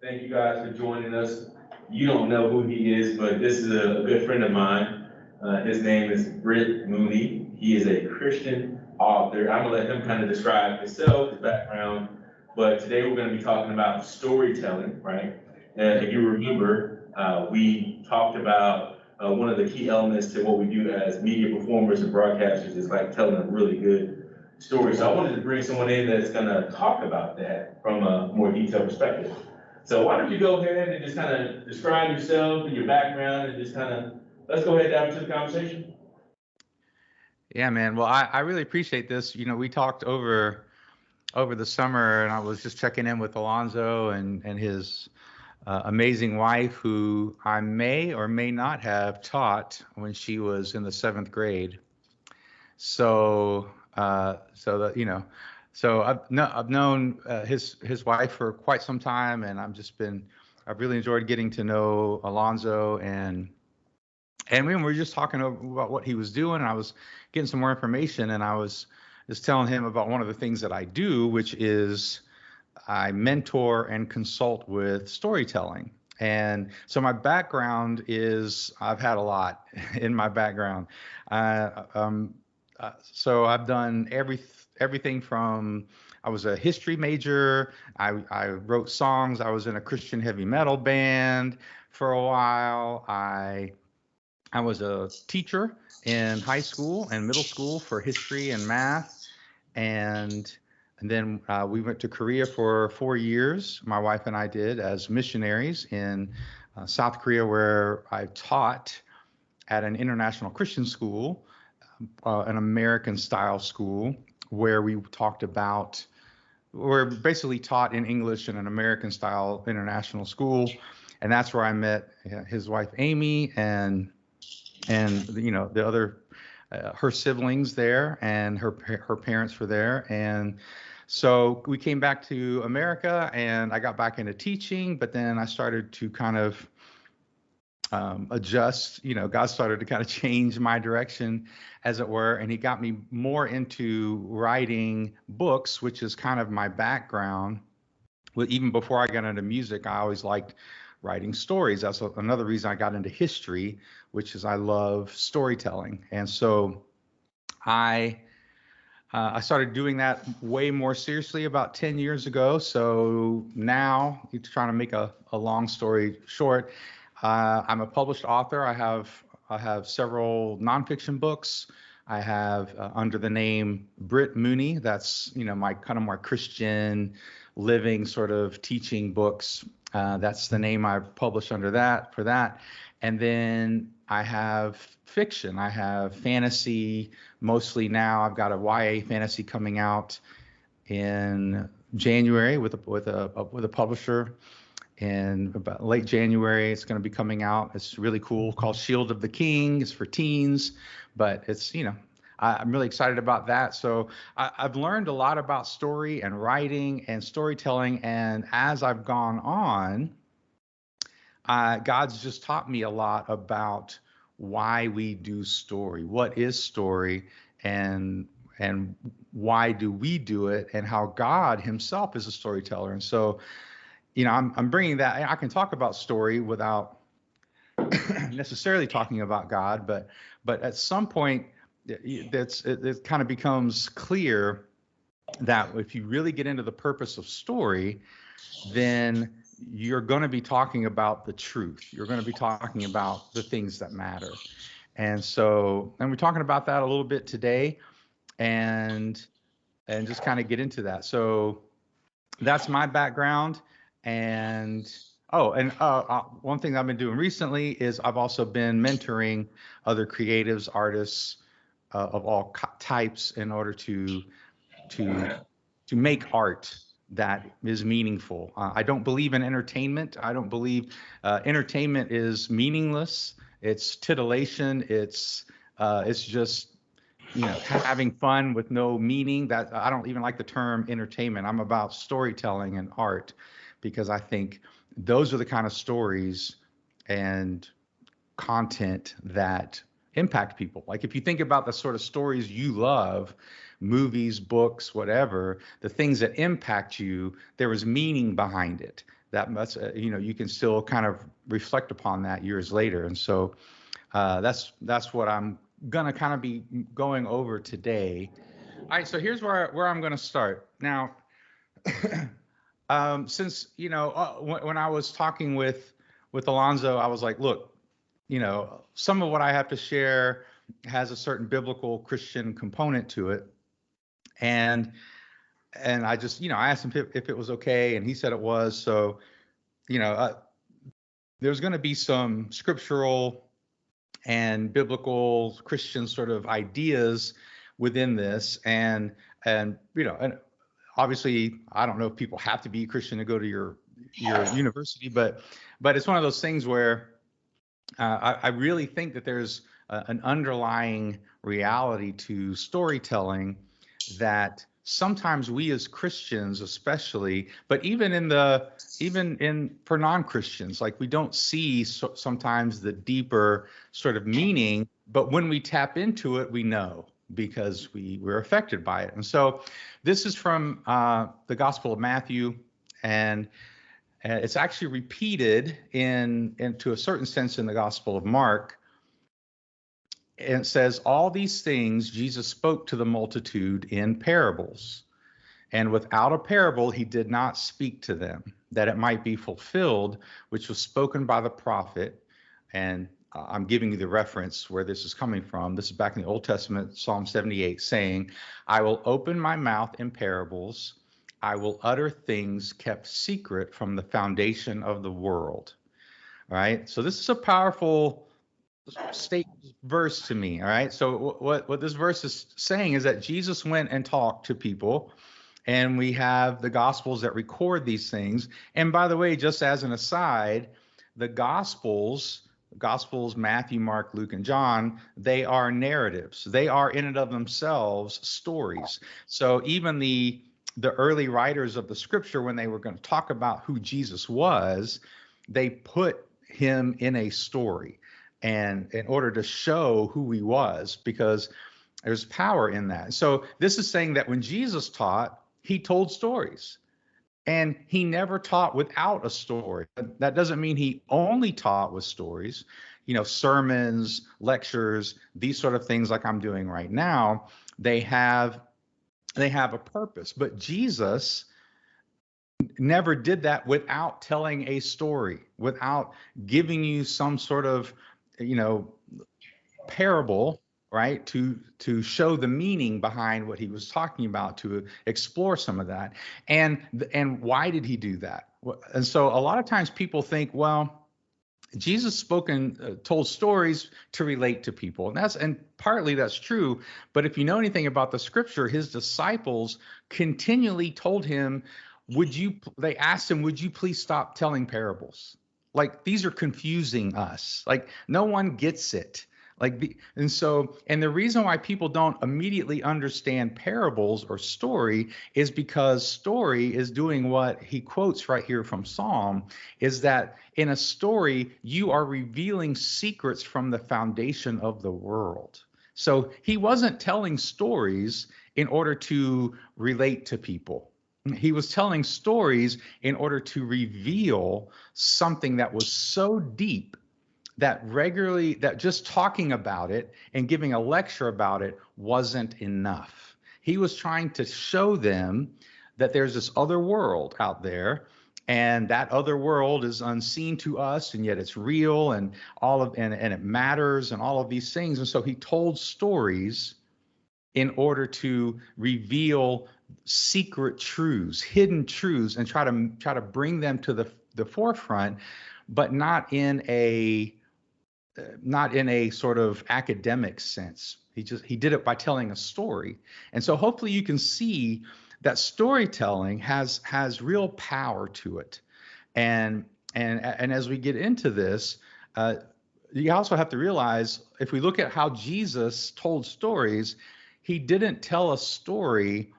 Thank you guys for joining us. You don't know who he is, but this is a good friend of mine. His name is Britt Mooney. He is a Christian author. I'm gonna let him kind of describe himself, his background. But today we're gonna be talking about storytelling, right? And if you remember, we talked about one of the key elements to what we do as media performers and broadcasters is like telling a really good story. So I wanted to bring someone in that's gonna talk about that from a more detailed perspective. So why don't you go ahead and just kind of describe yourself and your background and just kind of, let's go ahead and dive into the conversation. Yeah, man. Well, I really appreciate this. We talked over the summer, and I was just checking in with Alonzo and his amazing wife, who I may or may not have taught when she was in the seventh grade. So, so that so I've known his wife for quite some time, and I've really enjoyed getting to know Alonzo, and we were just talking about what he was doing, and I was getting some more information, and I was just telling him about one of the things that I do, which is I mentor and consult with storytelling. And so my background is I've had a lot in my background. Uh, um, so I've done everything from I was a history major. I wrote songs. I was in a Christian heavy metal band for a while. I was a teacher in high school and middle school for history and math, and then we went to Korea for 4 years. My wife and I did as missionaries in South Korea, where I taught at an international Christian school, an American style school, where we're basically taught in English in an American style international school, and that's where I met his wife Amy and the other her siblings there, and her parents were there. And so we came back to America, and I got back into teaching, but then I started to kind of adjust. God started to kind of change my direction, as it were, and he got me more into writing books, which is kind of my background. Well, even before I got into music, I always liked writing stories. That's another reason I got into history, which is I love storytelling. And so I I started doing that way more seriously about 10 years ago. So now, trying to make a long story short, I'm a published author. I have several nonfiction books. I have under the name Britt Mooney. That's my kind of more Christian living sort of teaching books. That's the name I published under that for that. And then I have fiction. I have fantasy mostly now. I've got a YA fantasy coming out in January with a publisher. In about late January, it's going to be coming out. It's really cool, called Shield of the King. It's for teens, but I'm really excited about that. So I've learned a lot about story and writing and storytelling. And as I've gone on, God's just taught me a lot about why we do story, what is story, and why do we do it, and how God Himself is a storyteller. And so, I'm bringing that. I can talk about story without necessarily talking about God, but at some point, it kind of becomes clear that if you really get into the purpose of story, then you're going to be talking about the truth. You're going to be talking about the things that matter. And we're talking about that a little bit today, and just kind of get into that. So that's my background. And one thing I've been doing recently is I've also been mentoring other creatives, artists of all types, in order to make art that is meaningful. I don't believe in entertainment. I don't believe entertainment is meaningless. It's titillation. It's just having fun with no meaning. That I don't even like the term entertainment. I'm about storytelling and art, because I think those are the kind of stories and content that impact people. Like, if you think about the sort of stories you love, movies, books, whatever, the things that impact you, there is meaning behind it. you can still kind of reflect upon that years later. And so that's what I'm gonna kind of be going over today. All right, so here's where I'm gonna start now. Since when I was talking with Alonzo, I was like, look, some of what I have to share has a certain biblical Christian component to it, and I just I asked him if it was okay, and he said it was. So there's going to be some scriptural and biblical Christian sort of ideas within this, and obviously I don't know if people have to be Christian to go to your university, but it's one of those things where I really think that there's an underlying reality to storytelling that sometimes we as Christians, especially, but even for non-Christians, like we don't see sometimes the deeper sort of meaning, but when we tap into it, we know because we're affected by it. And so this is from the Gospel of Matthew, and it's actually repeated to a certain sense in the Gospel of Mark. And it says, all these things Jesus spoke to the multitude in parables. And without a parable, he did not speak to them, that it might be fulfilled, which was spoken by the prophet. And I'm giving you the reference where this is coming from. This is back in the Old Testament, Psalm 78, saying, I will open my mouth in parables. I will utter things kept secret from the foundation of the world. All right. So this is a powerful verse to me. All right. So what this verse is saying is that Jesus went and talked to people, and we have the Gospels that record these things. And by the way, just as an aside, the Gospels, Matthew, Mark, Luke, and John, they are narratives. They are in and of themselves stories. So even the early writers of the scripture, when they were going to talk about who Jesus was, they put him in a story, and in order to show who he was, because there's power in that. So this is saying that when Jesus taught, he told stories, and he never taught without a story. That doesn't mean he only taught with stories, sermons, lectures, these sort of things like I'm doing right now. They have a purpose, but Jesus never did that without telling a story, without giving you some sort of parable, right, to show the meaning behind what he was talking about, to explore some of that. And why did he do that? And so a lot of times people think, well, Jesus told stories to relate to people, and partly that's true. But if you know anything about the scripture, his disciples continually told him, they asked him, would you please stop telling parables? Like, these are confusing us. Like, no one gets it. And the reason why people don't immediately understand parables or story is because story is doing what he quotes right here from Psalm, is that in a story, you are revealing secrets from the foundation of the world. So he wasn't telling stories in order to relate to people. He was telling stories in order to reveal something that was so deep that just talking about it and giving a lecture about it wasn't enough. He was trying to show them that there's this other world out there, and that other world is unseen to us, and yet it's real, and and it matters, and all of these things. And so he told stories in order to reveal secret truths, hidden truths, and try to bring them to the forefront, but not in a sort of academic sense. He did it by telling a story. And so hopefully you can see that storytelling has real power to it. And as we get into this, you also have to realize, if we look at how Jesus told stories, he didn't tell a story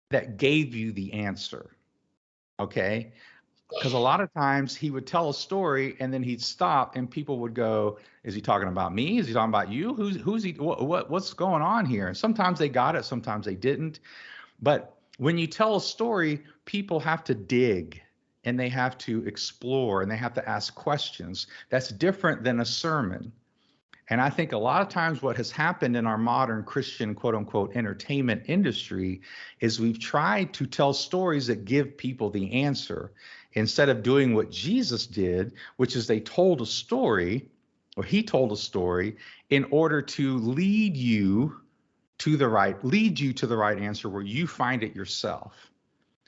that gave you the answer. Okay? Because a lot of times he would tell a story and then he'd stop and people would go, is he talking about me? Is he talking about you? Who's he? What's going on here? And sometimes they got it, sometimes they didn't. But when you tell a story, people have to dig and they have to explore and they have to ask questions. That's different than a sermon. And I think a lot of times what has happened in our modern Christian, quote unquote, entertainment industry is we've tried to tell stories that give people the answer instead of doing what Jesus did, which is they told a story, or he told a story in order to lead you to the right answer where you find it yourself,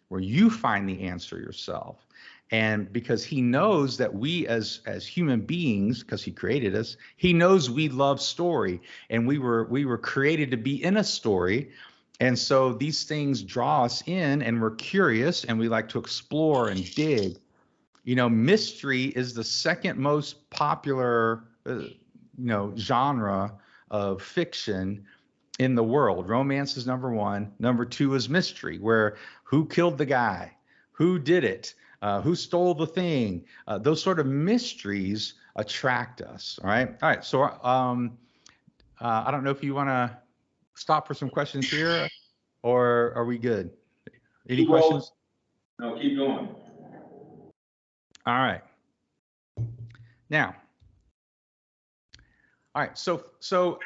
where you find the answer yourself. And because he knows that we as human beings, because he created us, he knows we love story, and we were created to be in a story. And so these things draw us in, and we're curious, and we like to explore and dig. You know, mystery is the second most popular genre of fiction in the world. Romance is number one. Number two is mystery, where who killed the guy, who did it, who stole the thing. Those sort of mysteries attract us. All right. So I don't know if you want to stop for some questions here, or are we good? Any questions? No, keep going. All right. Now, all right. So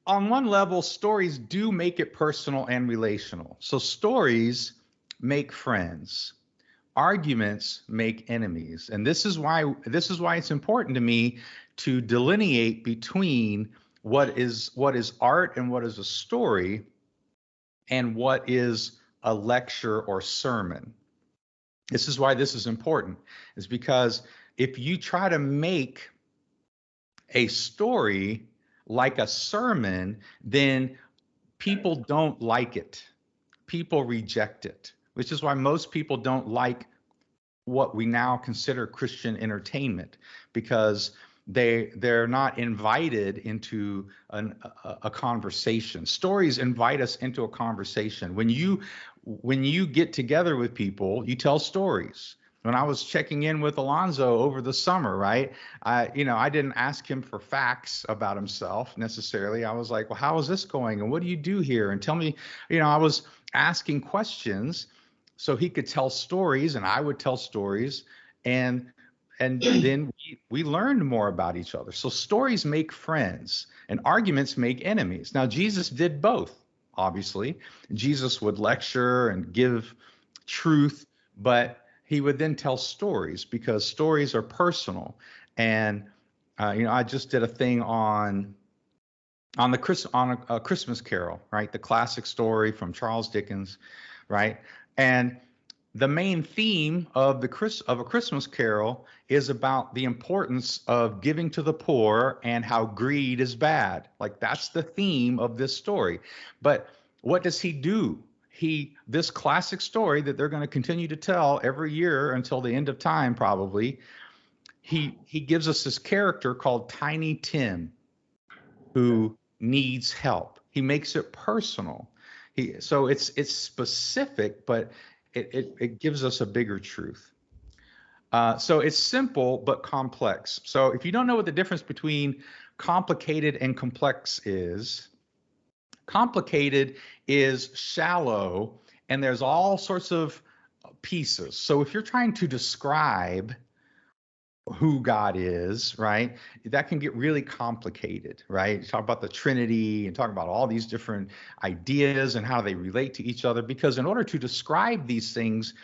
on one level, stories do make it personal and relational. So stories make friends. Arguments make enemies. And this is why it's important to me to delineate between what is art and what is a story and what is a lecture or sermon. This is why this is important, is because if you try to make a story like a sermon, then people don't like it. People reject it, which is why most people don't like what we now consider Christian entertainment, because they're not invited into a conversation. Stories invite us into a conversation. When you get together with people, you tell stories. When I was checking in with Alonzo over the summer, right? I didn't ask him for facts about himself necessarily. I was like, well, how is this going? And what do you do here? And tell me, I was asking questions so he could tell stories and I would tell stories. And then we learned more about each other. So stories make friends and arguments make enemies. Now, Jesus did both, obviously. Jesus would lecture and give truth, but he would then tell stories because stories are personal. And I just did a thing on a Christmas Carol, right? The classic story from Charles Dickens, right? And the main theme of a Christmas Carol is about the importance of giving to the poor and how greed is bad. Like, that's the theme of this story. But what does he do? This classic story that they're going to continue to tell every year until the end of time, probably, he gives us this character called Tiny Tim who needs help. He makes it personal. So it's specific, but it gives us a bigger truth. So it's simple but complex. So if you don't know what the difference between complicated and complex is, complicated is shallow and there's all sorts of pieces. So if you're trying to describe who God is, right, that can get really complicated, right? You talk about the Trinity and talk about all these different ideas and how they relate to each other, because in order to describe these things,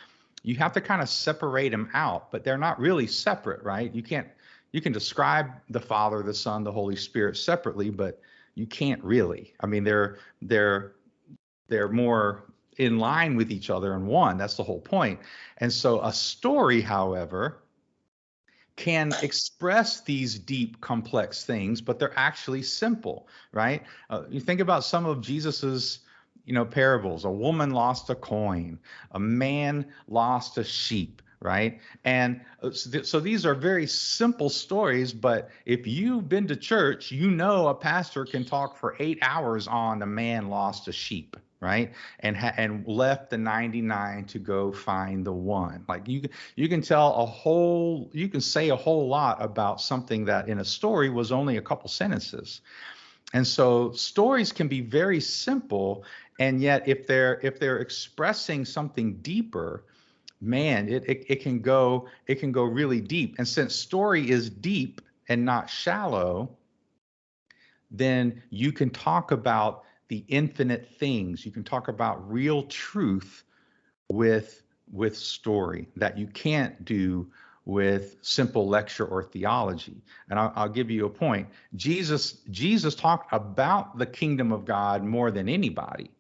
you have to kind of separate them out, but they're not really separate, right? You can describe the Father, the Son, the Holy Spirit separately, but you can't really. I mean, they're more in line with each other in one. That's the whole point. And so a story, however, can express these deep, complex things, but they're actually simple, right? You think about some of Jesus's, parables. A woman lost a coin. A man lost a sheep, right? And so these are very simple stories, but if you've been to church, a pastor can talk for 8 hours on a man lost a sheep, right? And left the 99 to go find the one. Like you can say a whole lot about something that in a story was only a couple sentences. And so stories can be very simple, and yet if they're expressing something deeper, man, it can go really deep. And since story is deep and not shallow, then you can talk about the infinite things. You can talk about real truth with story that you can't do with simple lecture or theology. And I'll give you a point. Jesus talked about the kingdom of God more than anybody,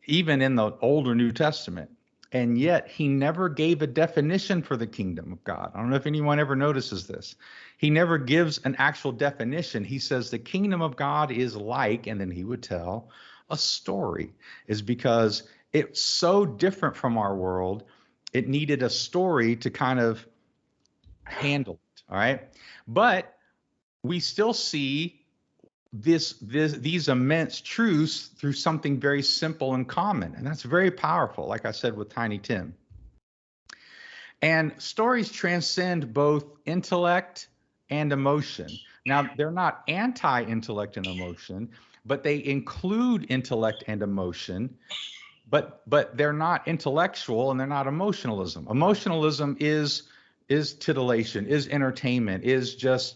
even in the older New Testament. And yet he never gave a definition for the kingdom of God. I don't know if anyone ever notices this. He never gives an actual definition. He says the kingdom of God is like, and then he would tell a story, is because it's so different from our world. It needed a story to kind of handle it. All right. But we still see these immense truths through something very simple and common. And that's very powerful, like I said with Tiny Tim. And stories transcend both intellect and emotion. Now, they're not anti-intellect and emotion, but they include intellect and emotion. But they're not intellectual and they're not emotionalism. Emotionalism is titillation, is entertainment, is just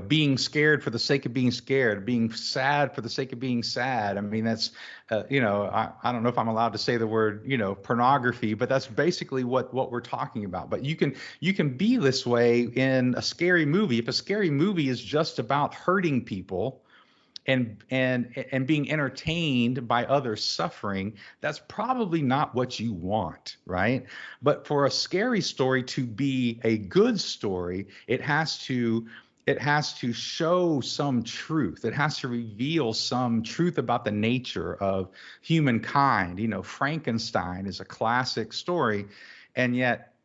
being scared for the sake of being scared, being sad for the sake of being sad. I mean, that's I don't know if I'm allowed to say the word pornography, but that's basically what we're talking about. But you can be this way in a scary movie. If a scary movie is just about hurting people and being entertained by others suffering, that's probably not what you want, right? But for a scary story to be a good story, it has to show some truth. It has to reveal some truth about the nature of humankind. Frankenstein is a classic story, and yet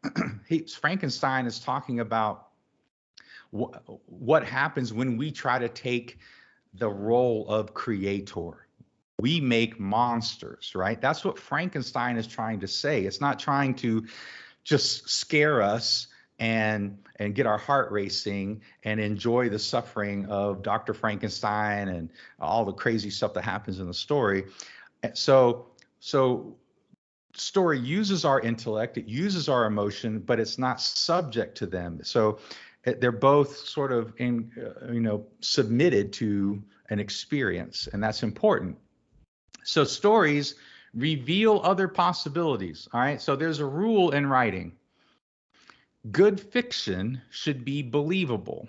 Frankenstein is talking about what happens when we try to take the role of creator. We make monsters, right? That's what Frankenstein is trying to say. It's not trying to just scare us and get our heart racing and enjoy the suffering of Dr. Frankenstein and all the crazy stuff that happens in the story. So story uses our intellect, it uses our emotion, but it's not subject to them. So they're both sort of submitted to an experience, and that's important. So stories reveal other possibilities. All right. So there's a rule in writing. Good fiction should be believable.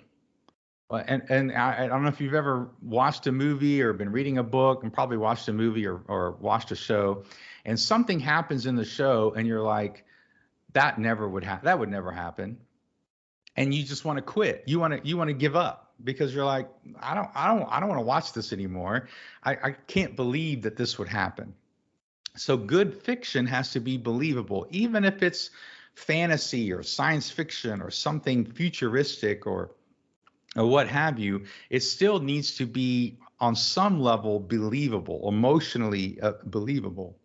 And I don't know if you've ever watched a movie or been reading a book and probably watched a movie or watched a show, and something happens in the show and you're like, that would never happen. And you just want to quit. You want to give up because you're like, I don't want to watch this anymore. I can't believe that this would happen. So good fiction has to be believable, even if it's fantasy or science fiction or something futuristic or what have you. It still needs to be on some level believable, emotionally believable.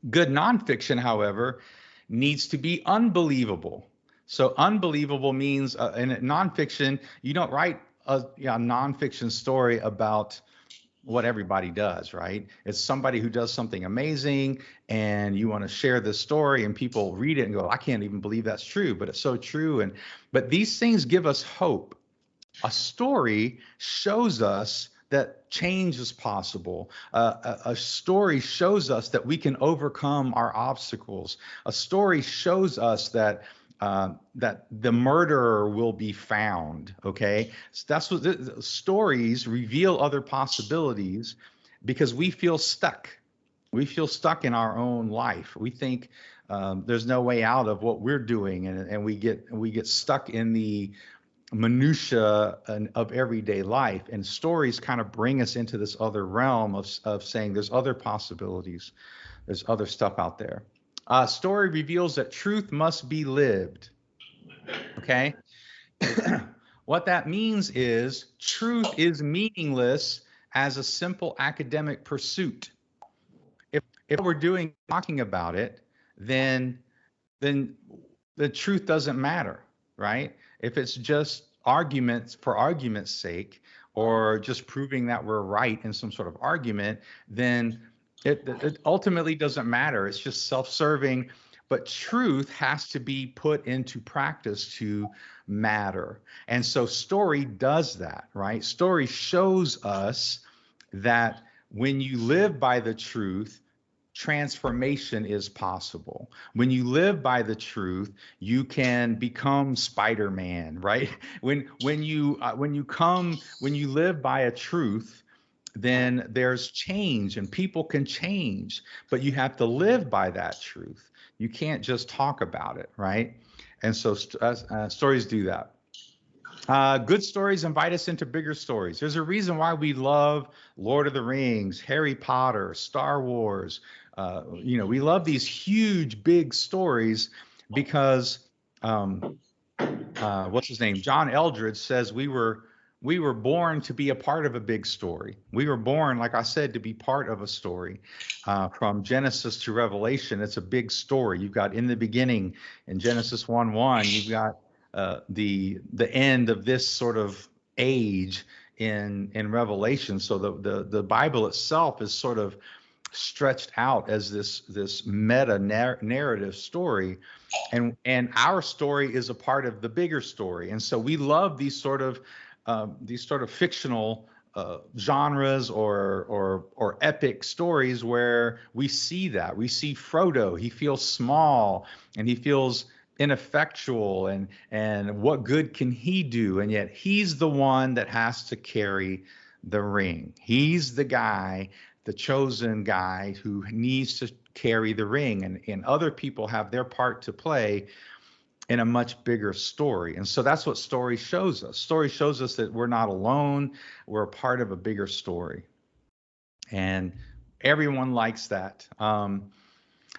Good nonfiction, however, needs to be unbelievable. So unbelievable means in nonfiction, you don't write a nonfiction story about what everybody does, right? It's somebody who does something amazing and you want to share this story and people read it and go, I can't even believe that's true, but it's so true. But these things give us hope. A story shows us that change is possible. A story shows us that we can overcome our obstacles. A story shows us that the murderer will be found. Okay, so that's what stories reveal, other possibilities, because we feel stuck. We feel stuck in our own life. We think there's no way out of what we're doing, and we get stuck in the minutia of everyday life. And stories kind of bring us into this other realm of saying there's other possibilities, there's other stuff out there. Story reveals that truth must be lived. Okay. What that means is truth is meaningless as a simple academic pursuit. If we're talking about it, then the truth doesn't matter, right? If it's just arguments for argument's sake, or just proving that we're right in some sort of argument, then It ultimately doesn't matter. It's just self-serving, but truth has to be put into practice to matter. And so story does that, right? Story shows us that when you live by the truth, transformation is possible. When you live by the truth, you can become Spider-Man, right? When you live by a truth, then there's change and people can change, but you have to live by that truth. You can't just talk about it, right? And so stories do that. Good stories invite us into bigger stories. There's a reason why we love Lord of the Rings, Harry Potter, Star Wars. We love these huge, big stories because what's his name? John Eldredge says we were born to be a part of a big story. We were born, like I said, to be part of a story. From Genesis to Revelation, it's a big story. You've got in the beginning in Genesis 1:1, you've got the end of this sort of age in Revelation. So the Bible itself is sort of stretched out as this meta narrative story, and our story is a part of the bigger story. And so we love these sort of fictional genres or epic stories where we see Frodo. He feels small and he feels ineffectual, and what good can he do? And yet he's the one that has to carry the ring. He's the guy, the chosen guy who needs to carry the ring, and other people have their part to play in a much bigger story. And so that's what story shows us. Story shows us that we're not alone, we're a part of a bigger story. And everyone likes that.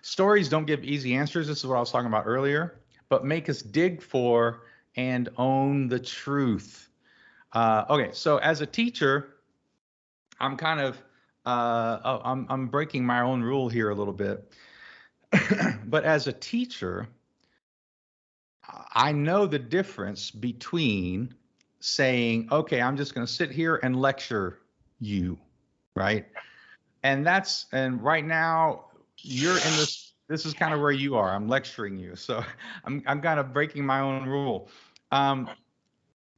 Stories don't give easy answers. This is what I was talking about earlier, but make us dig for and own the truth. Okay, so as a teacher, I'm kind of I'm breaking my own rule here a little bit. But as a teacher, I know the difference between saying, okay, I'm just going to sit here and lecture you, right? And right now you're in this is kind of where you are. I'm lecturing you. So I'm kind of breaking my own rule.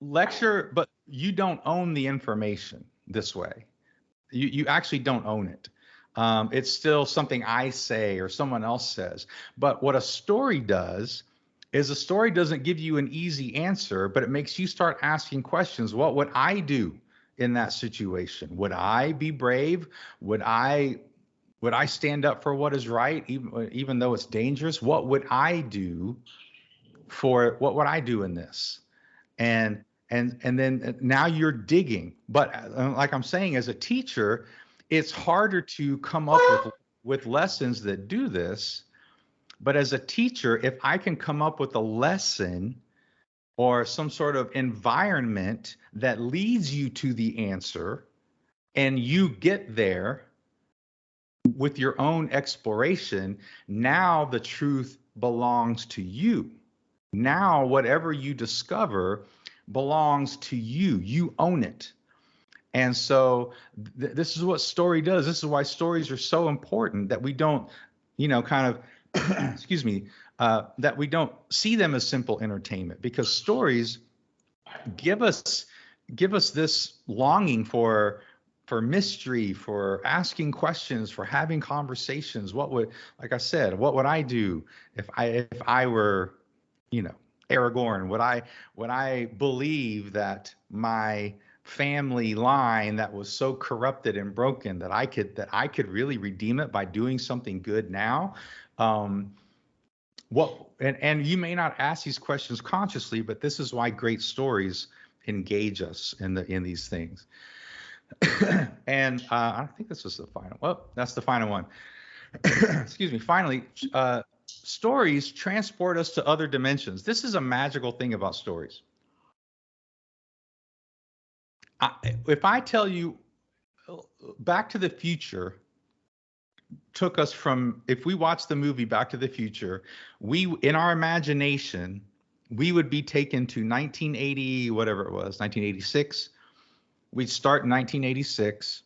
Lecture, but you don't own the information this way. You actually don't own it. It's still something I say or someone else says. But what a story does is a story doesn't give you an easy answer, but it makes you start asking questions. What would I do in that situation? Would I be brave? Would I stand up for what is right, even though it's dangerous? What would I do in this? And then now you're digging. But like I'm saying, as a teacher, it's harder to come up with lessons that do this. But as a teacher, if I can come up with a lesson or some sort of environment that leads you to the answer, and you get there with your own exploration, now the truth belongs to you. Now, whatever you discover belongs to you. You own it. And so this is what story does. This is why stories are so important, that we don't, kind of, excuse me, that we don't see them as simple entertainment, because stories give us this longing for mystery, for asking questions, for having conversations. Like I said, what would I do if I were, Aragorn? Would I believe that my family line that was so corrupted and broken that I could really redeem it by doing something good now? And you may not ask these questions consciously, but this is why great stories engage us in these things. And I think this was the final. Well, that's the final one. Excuse me. Finally, stories transport us to other dimensions. This is a magical thing about stories. If I tell you, Back to the Future took us from, if we watch the movie Back to the Future, in our imagination, we would be taken to 1980, whatever it was, 1986. We'd start in 1986,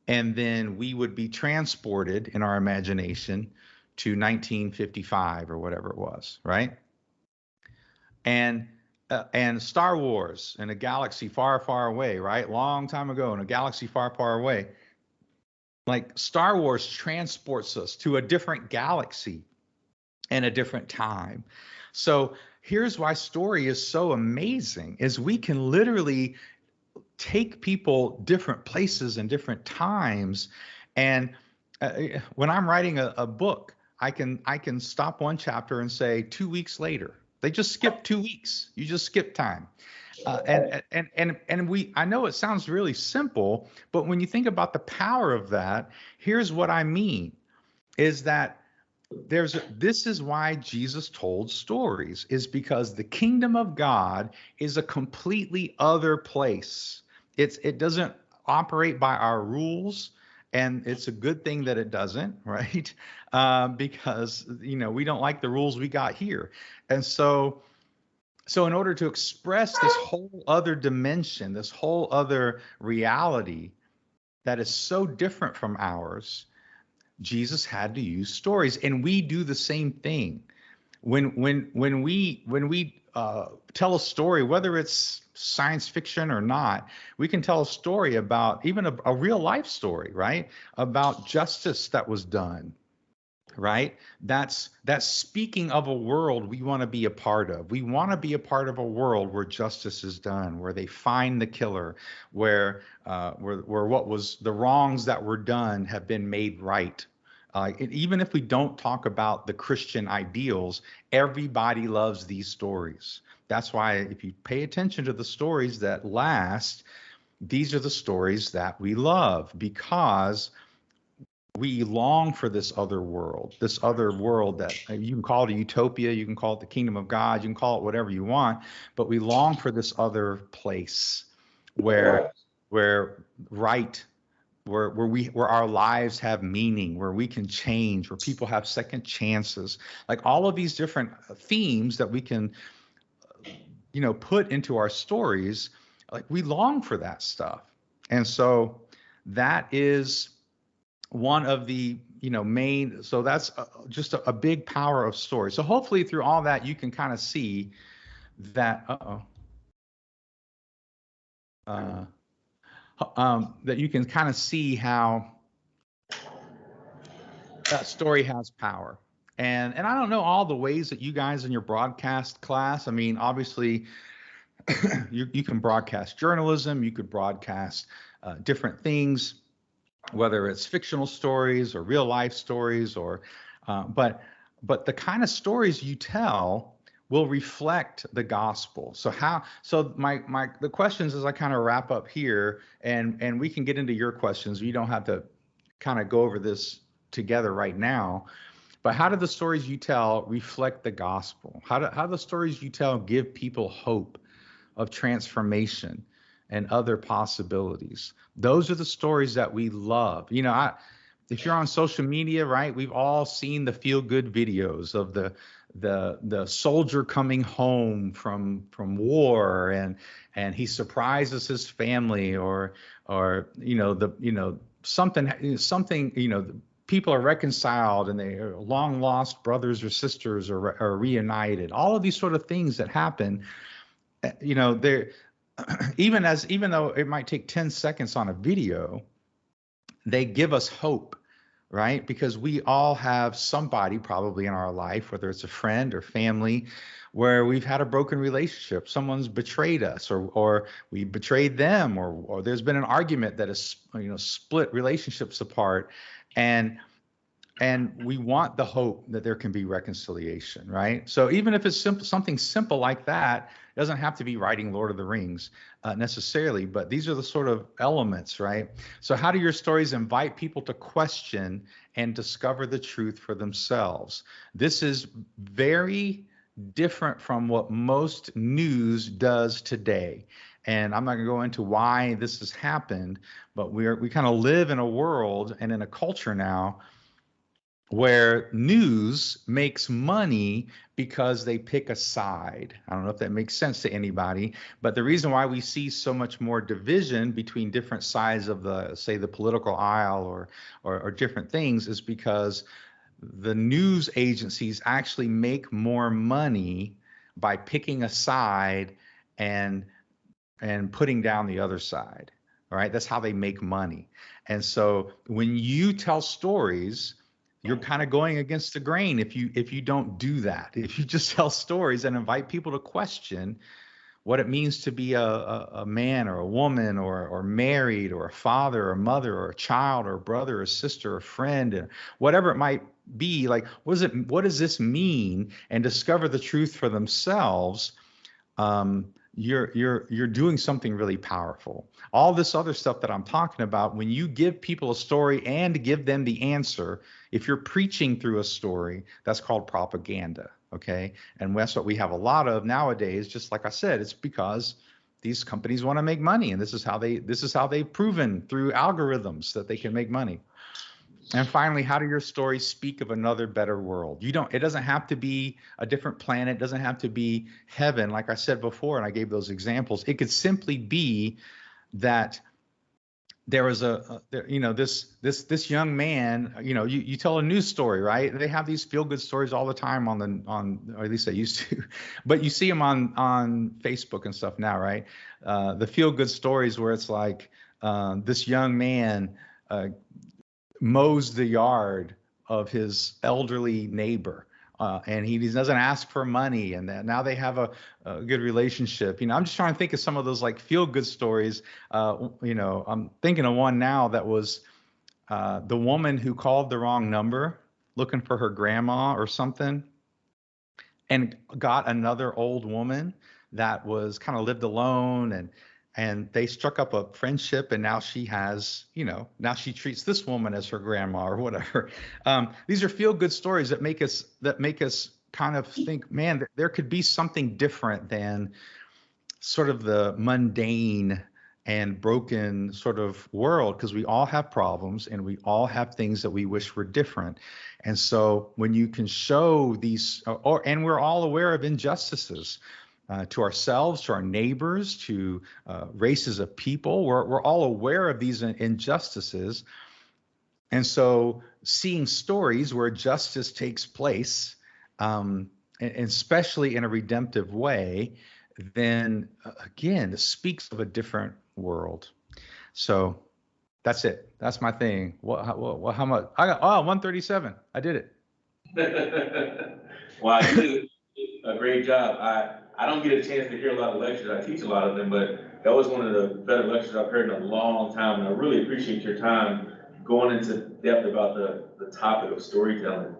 and then we would be transported in our imagination to 1955 or whatever it was, right? And Star Wars in a galaxy far, far away, right? Long time ago in a galaxy far, far away. Like Star Wars transports us to a different galaxy and a different time. So here's why story is so amazing is we can literally take people different places and different times. And when I'm writing a book, I can stop one chapter and say 2 weeks later. They just skip 2 weeks. You just skip time. I know it sounds really simple, but when you think about the power of that, here's what I mean is that this is why Jesus told stories, is because the kingdom of God is a completely other place. It doesn't operate by our rules, and it's a good thing that it doesn't, right? Because we don't like the rules we got here, and so in order to express this whole other dimension, this whole other reality that is so different from ours, Jesus had to use stories, and we do the same thing. When we tell a story, whether it's science fiction or not, we can tell a story about even a real life story, right? About justice that was done, right? That's speaking of a world we want to be a part of. We want to be a part of a world where justice is done, where they find the killer, where what was the wrongs that were done have been made right. Even if we don't talk about the Christian ideals, everybody loves these stories. That's why if you pay attention to the stories that last, these are the stories that we love, because we long for this other world that you can call it a utopia, you can call it the kingdom of God, you can call it whatever you want, but we long for this other place where right, where our lives have meaning, where we can change, where people have second chances, like all of these different themes that we can put into our stories. Like we long for that stuff, and so that is one of the main, so that's just a big power of story. So hopefully through all that you can kind of see that that you can kind of see how that story has power. And I don't know all the ways that you guys in your broadcast class, I mean, obviously you can broadcast journalism, you could broadcast different things, whether it's fictional stories or real life stories, or but the kind of stories you tell will reflect the gospel. So the questions as I kind of wrap up here, and we can get into your questions. You don't have to kind of go over this together right now, but how do the stories you tell reflect the gospel? How do the stories you tell give people hope of transformation and other possibilities? Those are the stories that we love. If you're on social media, right, we've all seen the feel-good videos of the soldier coming home from war, and he surprises his family, or something, people are reconciled and they are long lost brothers or sisters are reunited. All of these sort of things that happen, they're even though it might take 10 seconds on a video, they give us hope, right? Because we all have somebody probably in our life, whether it's a friend or family, where we've had a broken relationship. Someone's betrayed us, or we betrayed them, or there's been an argument that has split relationships apart, and we want the hope that there can be reconciliation, right? So even if it's something simple like that, it doesn't have to be writing Lord of the Rings necessarily, but these are the sort of elements, right? So how do your stories invite people to question and discover the truth for themselves? This is very different from what most news does today. And I'm not going to go into why this has happened, but we kind of live in a world and in a culture now where news makes money because they pick a side. I don't know if that makes sense to anybody, but the reason why we see so much more division between different sides of the, say, the political aisle or different things is because the news agencies actually make more money by picking a side and putting down the other side. All right, that's how they make money. And so when you tell stories, you're kind of going against the grain if you don't do that. If you just tell stories and invite people to question what it means to be a man or a woman or married or a father or a mother or a child or a brother or a sister or a friend, and whatever it might be, like what does this mean, and discover the truth for themselves, you're doing something really powerful. All this other stuff that I'm talking about, when you give people a story and give them the answer, if you're preaching through a story, that's called propaganda. Okay. And that's what we have a lot of nowadays. Just like I said, it's because these companies want to make money, and this is how they've proven through algorithms that they can make money. And finally, how do your stories speak of another better world? It doesn't have to be a different planet. It doesn't have to be heaven. Like I said before, and I gave those examples, it could simply be that there was this young man, you tell a news story, right? They have these feel good stories all the time or at least they used to, but you see them on Facebook and stuff now, right? The feel good stories where it's like, this young man, mows the yard of his elderly neighbor, and he doesn't ask for money, and now they have a good relationship. I'm just trying to think of some of those like feel good stories. I'm thinking of one now that was the woman who called the wrong number looking for her grandma or something, and got another old woman that was kind of lived alone, and they struck up a friendship, and now she has, now she treats this woman as her grandma or whatever. These are feel good stories that make us kind of think, man, there could be something different than sort of the mundane and broken sort of world, because we all have problems and we all have things that we wish were different. And so when you can show these, and we're all aware of injustices, to ourselves, to our neighbors, to races of people. We're all aware of these injustices. And so seeing stories where justice takes place, and especially in a redemptive way, then again, speaks of a different world. So that's it. That's my thing. How much? I got 137. I did it. Wow, you did a great job. I don't get a chance to hear a lot of lectures. I teach a lot of them, but that was one of the better lectures I've heard in a long time. And I really appreciate your time going into depth about the topic of storytelling.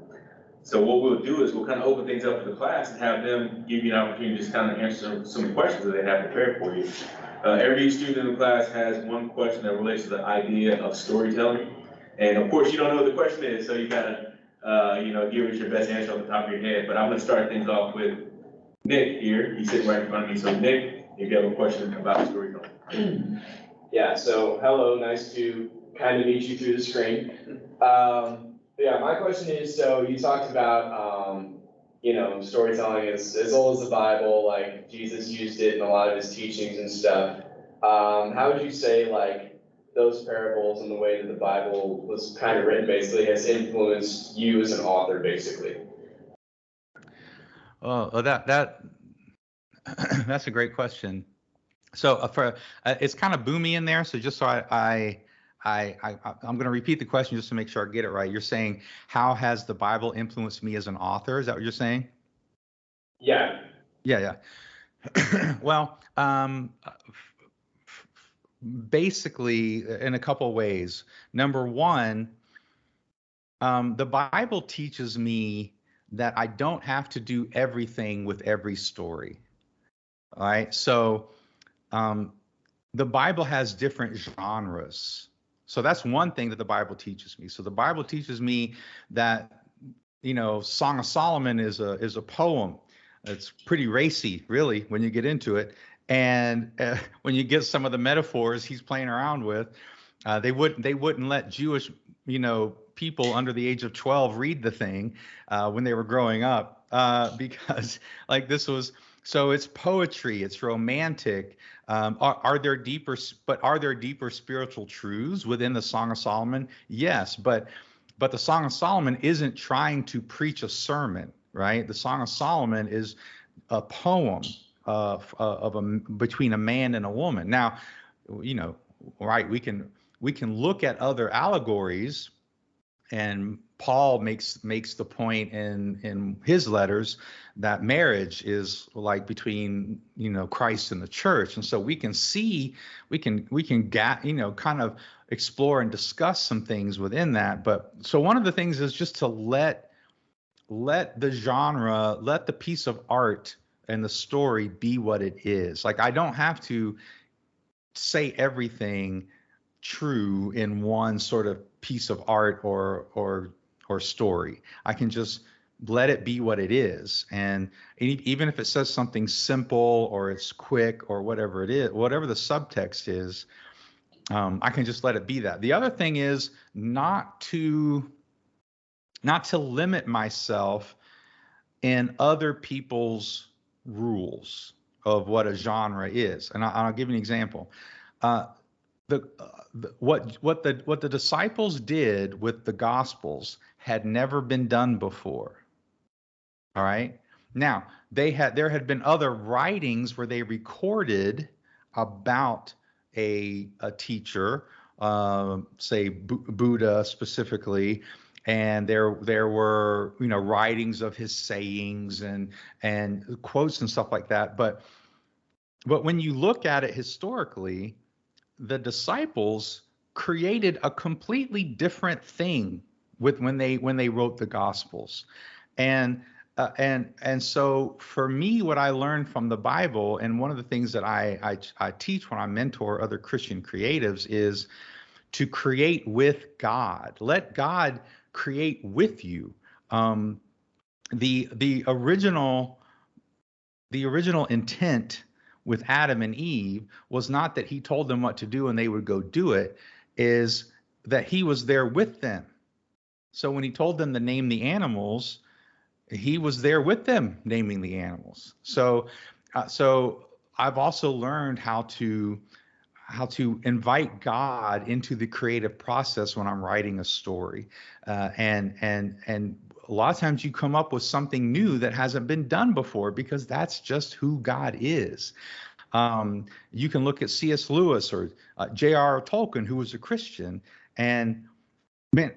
So what we'll do is we'll kind of open things up for the class and have them give you an opportunity to just kind of answer some questions that they have prepared for you. Every student in the class has one question that relates to the idea of storytelling. And of course, you don't know what the question is, so you gotta, give us your best answer off the top of your head. But I'm gonna start things off with Nick here. He's sitting right in front of me. So Nick, if you have a question about storytelling. Yeah, so hello, nice to kind of meet you through the screen. My question is, so you talked about, storytelling is as old as the Bible, like Jesus used it in a lot of his teachings and stuff. How would you say like those parables and the way that the Bible was kind of written basically has influenced you as an author basically? That's a great question. So it's kind of boomy in there. So just so I'm going to repeat the question just to make sure I get it right. You're saying, how has the Bible influenced me as an author? Is that what you're saying? Yeah. Yeah. Well, basically in a couple of ways. Number one, the Bible teaches me that I don't have to do everything with every story. All right. So the Bible has different genres. So that's one thing that the Bible teaches me. So the Bible teaches me that, Song of Solomon is a poem. It's pretty racy, really, when you get into it. And when you get some of the metaphors he's playing around with, they wouldn't let Jewish, people under the age of 12 read the thing when they were growing up, because like this was, so it's poetry, it's romantic. Are there deeper, but are there deeper spiritual truths within the Song of Solomon? Yes, but the Song of Solomon isn't trying to preach a sermon, right? The Song of Solomon is a poem between a man and a woman. Now, you know, right? We can look at other allegories, and Paul makes the point in his letters that marriage is like between, you know, Christ and the church, and so we can kind of explore and discuss some things within that. But so one of the things is just to let the genre, let the piece of art and the story be what it is. Like, I don't have to say everything true in one sort of piece of art or story. I can just let it be what it is. And even if it says something simple or it's quick or whatever it is, whatever the subtext is, I can just let it be that. The other thing is not to limit myself in other people's rules of what a genre is. And I'll give you an example. What the disciples did with the Gospels had never been done before. All right. Now, there had been other writings where they recorded about a teacher, say Buddha specifically, and there were, you know, writings of his sayings and quotes and stuff like that. But when you look at it historically, the disciples created a completely different thing when they wrote the Gospels, and so for me, what I learned from the Bible, and one of the things that I teach when I mentor other Christian creatives, is to create with God. Let God create with you. The original intent with Adam and Eve was not that he told them what to do and they would go do it, is that he was there with them. So when he told them to name the animals, he was there with them naming the animals. So I've also learned how to invite God into the creative process when I'm writing a story, and a lot of times you come up with something new that hasn't been done before, because that's just who God is. You can look at C.S. Lewis or J.R.R. Tolkien, who was a Christian, and man,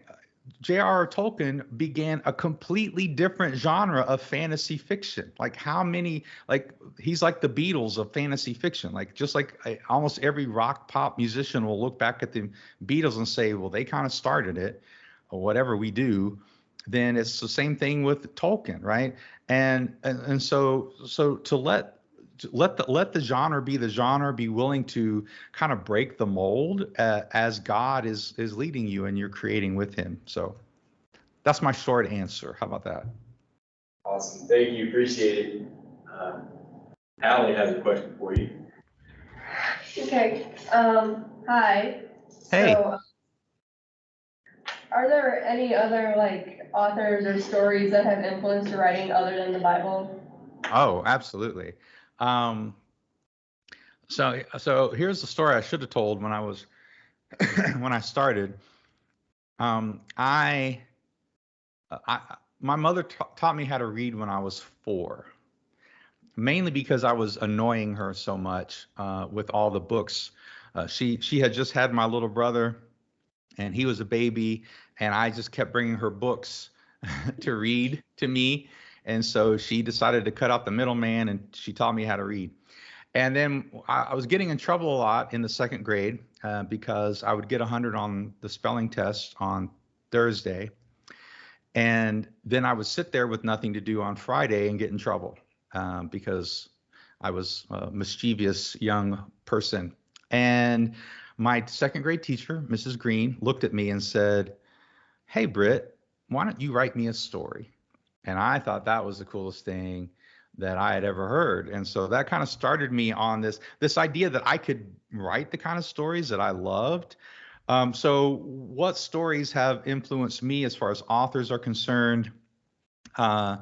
J.R.R. Tolkien began a completely different genre of fantasy fiction. Like, how many, like, he's like the Beatles of fantasy fiction. Like, just like almost every rock pop musician will look back at the Beatles and say, well, they kind of started it, or whatever we do. Then it's the same thing with Tolkien, right? And so to let the genre be the genre, be willing to kind of break the mold as God is leading you and you're creating with him. So that's my short answer. How about that? Awesome. Thank you. Appreciate it. Allie has a question for you. Okay. Hi. Hey. So, are there any other like authors or stories that have influenced your writing other than the Bible? Oh, absolutely. So here's the story I should have told when I was when I started. My mother taught me how to read when I was 4, mainly because I was annoying her so much with all the books. She had just had my little brother, and he was a baby, and I just kept bringing her books to read to me. And so she decided to cut out the middleman, and she taught me how to read. And then I was getting in trouble a lot in the 2nd grade because I would get 100 on the spelling test on Thursday. And then I would sit there with nothing to do on Friday and get in trouble because I was a mischievous young person. And my 2nd grade teacher, Mrs. Green, looked at me and said, "Hey, Britt, why don't you write me a story?" And I thought that was the coolest thing that I had ever heard. And so that kind of started me on this idea that I could write the kind of stories that I loved. So what stories have influenced me as far as authors are concerned? Uh,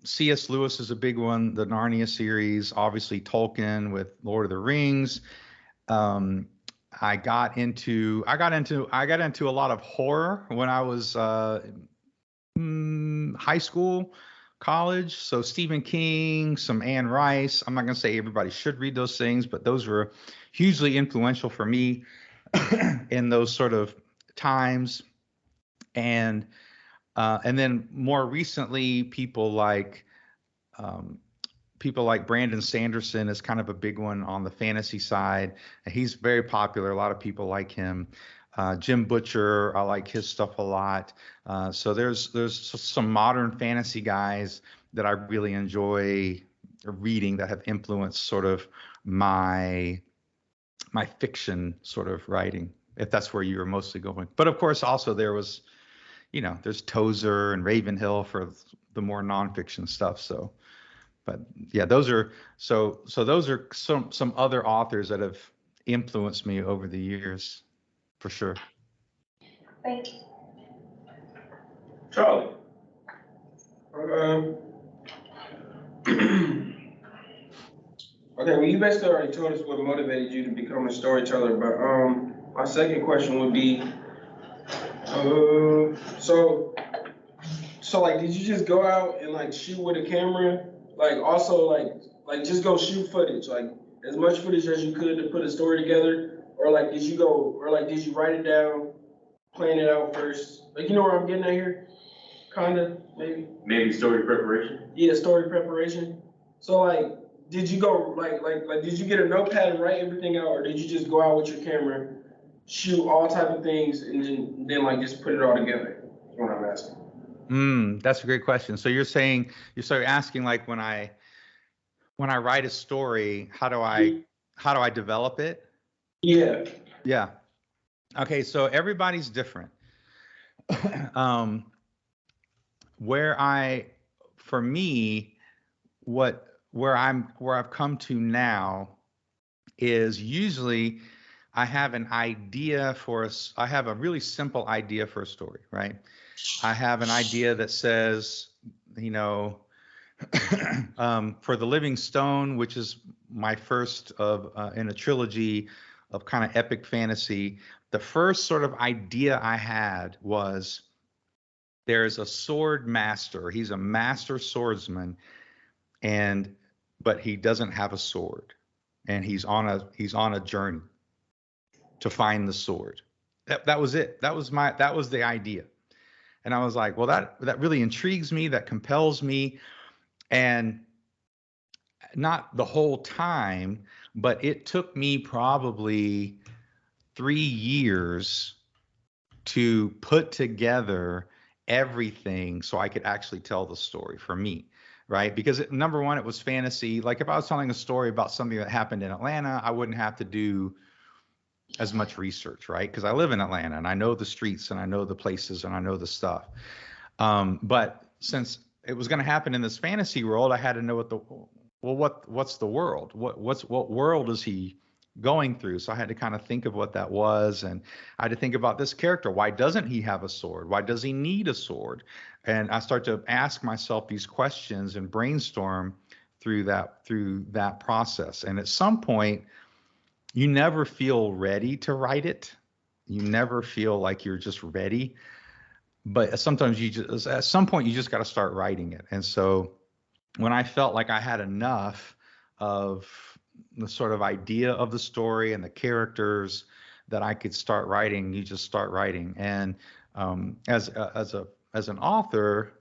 C.S. Lewis is a big one, the Narnia series, obviously Tolkien with Lord of the Rings. Um, I got into a lot of horror when I was high school, college. So Stephen King, some Anne Rice. I'm not going to say everybody should read those things, but those were hugely influential for me in those sort of times. And then more recently, um, people like Brandon Sanderson is kind of a big one on the fantasy side. He's very popular. A lot of people like him. Jim Butcher, I like his stuff a lot. So there's some modern fantasy guys that I really enjoy reading that have influenced sort of my fiction sort of writing, if that's where you were mostly going. But of course, also there's Tozer and Ravenhill for the more nonfiction stuff. So, but yeah, those are some other authors that have influenced me over the years, for sure. Thanks. Charlie. Um, okay, well, you basically already told us what motivated you to become a storyteller, but my second question would be, so like, did you just go out and like shoot with a camera? Like, also like just go shoot footage, like as much footage as you could to put a story together, or like did you write it down, plan it out first? Like, you know where I'm getting at here? Kinda, maybe. Maybe story preparation? Yeah, story preparation. So like, did you go like did you get a notepad and write everything out, or did you just go out with your camera, shoot all type of things, and then like just put it all together? That's what I'm asking. That's a great question. So you're asking like when I write a story, how do I develop it? Yeah. Yeah. Okay, so everybody's different. um, for me, where I've come to now is usually I have I have a really simple idea for a story, right? I have an idea that says, you know, for the Living Stone, which is my first of in a trilogy of kind of epic fantasy, the first sort of idea I had was there's a sword master. He's a master swordsman, but he doesn't have a sword, and he's on a journey to find the sword. That was it. That was the idea. And I was like, well, that really intrigues me, that compels me. And not the whole time, but it took me probably 3 years to put together everything so I could actually tell the story for me, right? Because number one, it was fantasy. Like if I was telling a story about something that happened in Atlanta, I wouldn't have to do as much research, right? Because I live in Atlanta and I know the streets and I know the places and I know the stuff. But since it was going to happen in this fantasy world, I had to know what's the world? What world is he going through? So I had to kind of think of what that was, and I had to think about this character. Why doesn't he have a sword? Why does he need a sword? And I start to ask myself these questions and brainstorm through that process. And at some point, you never feel ready to write it. You never feel like you're just ready. But sometimes at some point you just got to start writing it. And so when I felt like I had enough of the sort of idea of the story and the characters that I could start writing, you just start writing. And as an author,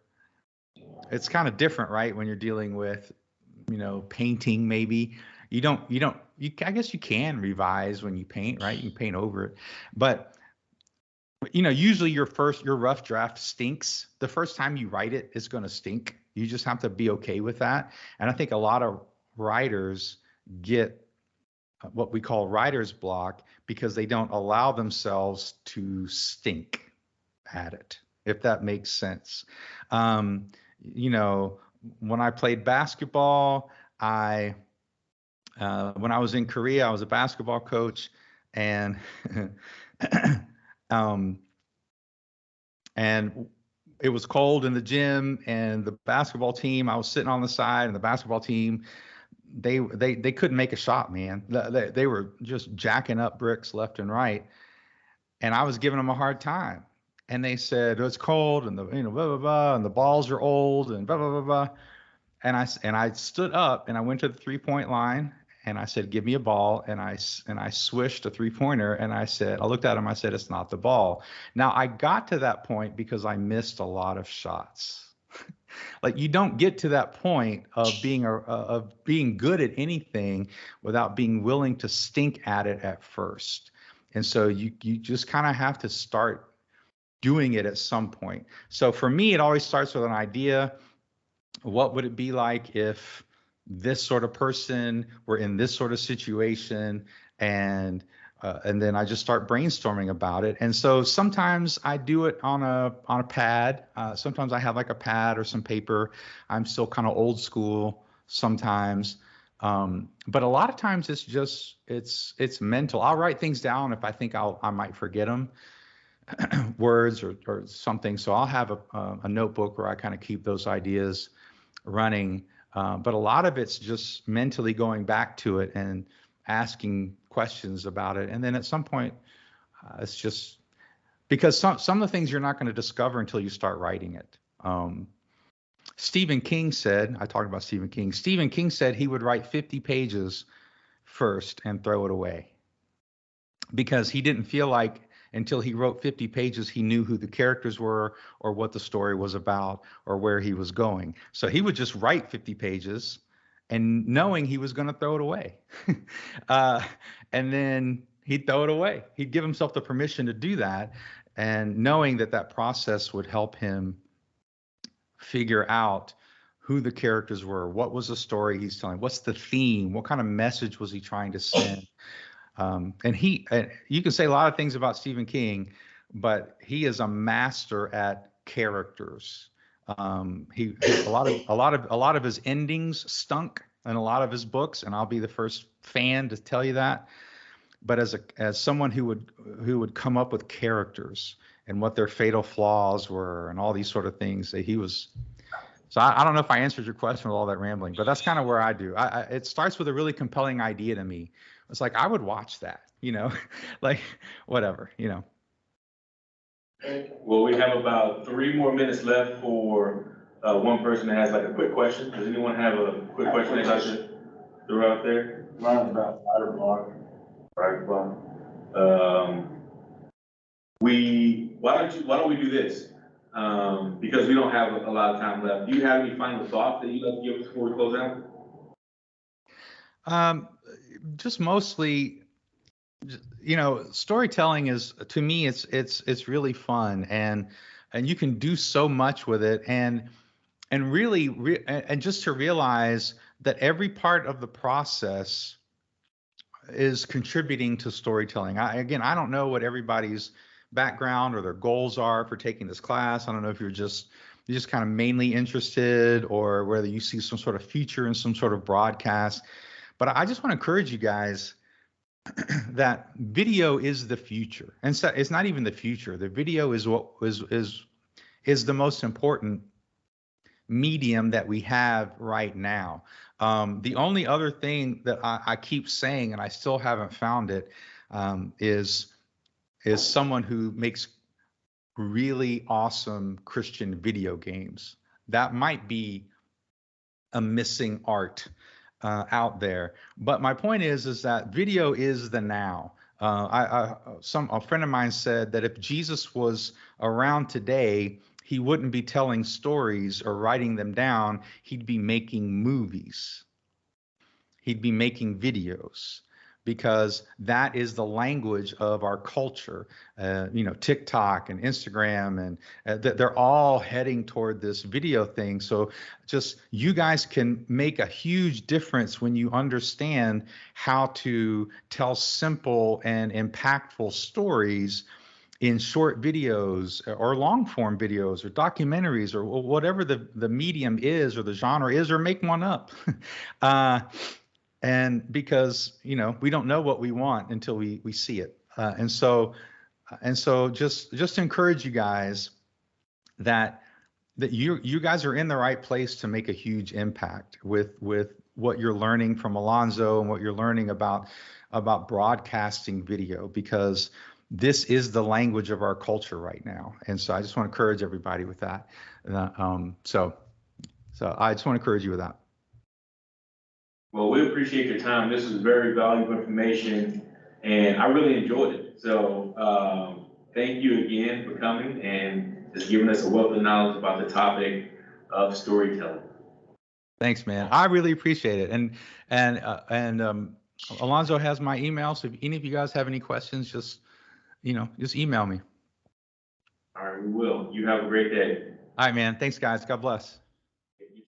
it's kind of different, right? When you're dealing with, painting, maybe I guess you can revise when you paint, right? You can paint over it, but usually your rough draft stinks. The first time you write it, it's going to stink. You just have to be okay with that. And I think a lot of writers get what we call writer's block because they don't allow themselves to stink at it, if that makes sense. When I played basketball, when I was in Korea, I was a basketball coach, and um, and it was cold in the gym, and the basketball team, I was sitting on the side, and the basketball team, they couldn't make a shot, man. They were just jacking up bricks left and right, and I was giving them a hard time. And they said, "Oh, it's cold, and the blah blah blah, and the balls are old, and blah blah blah blah." And I stood up and I went to the 3-point line and I said, "Give me a ball." And I swished a 3-pointer, and I looked at him, I said, "It's not the ball." Now I got to that point because I missed a lot of shots. Like, you don't get to that point of being good at anything without being willing to stink at it at first. And so you just kind of have to start doing it at some point. So for me, it always starts with an idea. What would it be like if this sort of person were in this sort of situation? And then I just start brainstorming about it. And so sometimes I do it on a pad. Sometimes I have like a pad or some paper. I'm still kind of old school sometimes. But a lot of times it's mental. I'll write things down if I think I might forget them, words or something. So I'll have a notebook where I kind of keep those ideas running. But a lot of it's just mentally going back to it and asking questions about it. And then at some point, it's just because some of the things you're not going to discover until you start writing it. Stephen King said, I talked about Stephen King. Stephen King said he would write 50 pages first and throw it away because he didn't feel like until he wrote 50 pages, he knew who the characters were or what the story was about or where he was going. So he would just write 50 pages and knowing he was going to throw it away. And then he'd throw it away. He'd give himself the permission to do that, and knowing that process would help him figure out who the characters were, what was the story he's telling, what's the theme, what kind of message was he trying to send. And you can say a lot of things about Stephen King, but he is a master at characters. A lot of his endings stunk in a lot of his books, and I'll be the first fan to tell you that. But as someone who would come up with characters and what their fatal flaws were and all these sort of things, that he was. So I don't know if I answered your question with all that rambling, but that's kind of where I do. It starts with a really compelling idea to me. It's like I would watch that, like whatever. Well, we have about 3 more minutes left for one person that has like a quick question. Does anyone have a quick question they'd like to throw out there? Mine's about writer block. Right, well, why don't we do this? Because we don't have a lot of time left. Do you have any final thoughts that you'd like to give us before we close out? Just mostly, storytelling is, to me, it's really fun, and you can do so much with it, and really and just to realize that every part of the process is contributing to storytelling. I don't know what everybody's background or their goals are for taking this class. I don't know if you're just kind of mainly interested, or whether you see some sort of future in some sort of broadcast. But I just want to encourage you guys that video is the future. And so it's not even the future. The video is what is the most important medium that we have right now. The only other thing that I keep saying, and I still haven't found it, is someone who makes really awesome Christian video games. That might be a missing art out there. But my point is that video is the now. A friend of mine said that if Jesus was around today, he wouldn't be telling stories or writing them down. He'd be making movies. He'd be making videos, because that is the language of our culture. TikTok and Instagram, and they're all heading toward this video thing. So just, you guys can make a huge difference when you understand how to tell simple and impactful stories in short videos or long form videos or documentaries or whatever the medium is or the genre is, or make one up. And because, we don't know what we want until we see it. And so so just to encourage you guys that you guys are in the right place to make a huge impact with what you're learning from Alonzo and what you're learning about broadcasting video, because this is the language of our culture right now. And so I just want to encourage everybody with that. So I just want to encourage you with that. Well, we appreciate your time. This was very valuable information, and I really enjoyed it. So thank you again for coming and just giving us a wealth of knowledge about the topic of storytelling. Thanks, man. I really appreciate it. And Alonzo has my email, so if any of you guys have any questions, just email me. All right, we will. You have a great day. All right, man. Thanks, guys. God bless.